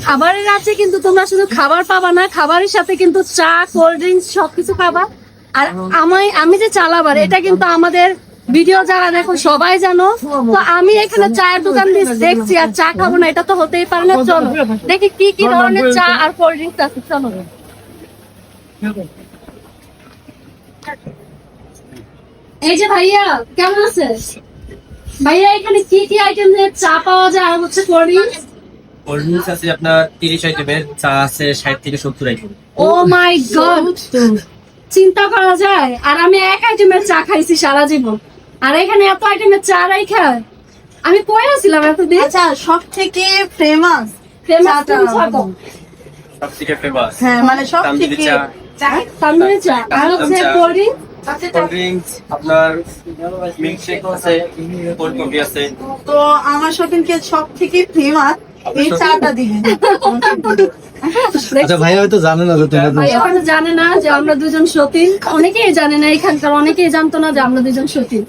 খাবারের আছে, কিন্তু তোমরা শুধু খাবার পাবা না, খাবারের সাথে কিন্তু চা, কোল্ড ড্রিঙ্কস সবকিছু পাবা। আর আমি যে চালাবার, এটা কিন্তু আমাদের ভিডিও যারা দেখো সবাই জানো। তো আমি এখানে চায়ের দোকান দিয়ে দেখছি আর চা খাবো না, এটা তো হতেই পারে না। চলো দেখি কি কি ধরনের চা আর কোল্ড ড্রিঙ্কস আছে। চলো। এই যে ভাইয়া, কেমন আছে ভাইয়া? এখানে কি কি আইটেমের চা পাওয়া যায় আর হচ্ছে কোল্ড ড্রিঙ্কস? কোল্ড ড্রিঙ্কস আছে আপনার 30 আইটেমের, চা আছে 60 থেকে 70 আইটেম। ও মাই গড, চিন্তা করা যায়। আর আমি এক আইটেমের চা খাইছি সারা জীবন, আর এখানে এত আইটেমের চা রাই খায়। আমি কই আসছিলাম এতদিন? আচ্ছা, সব থেকে ফেমাস সবথেকে ফেমাস হ্যাঁ, মানে সব তান্দুরি থেকে চা। তান্দুরি চা আর হচ্ছে কোল্ড ড্রিঙ্ক। কোল্ড ড্রিঙ্কস আপনার মিল্কশেক আছে, কোল্ড কফি আছে। তো আমার শপিংকে সব থেকে ফেমাস এই চাটা দিবেন। আচ্ছা ভাইয়া হয়তো জানে না যে তোমরা জানে না যে আমরা দুজন সতীন, অনেকেই জানে না, এখানকার অনেকেই জানতো না যে আমরা দুজন সতীন।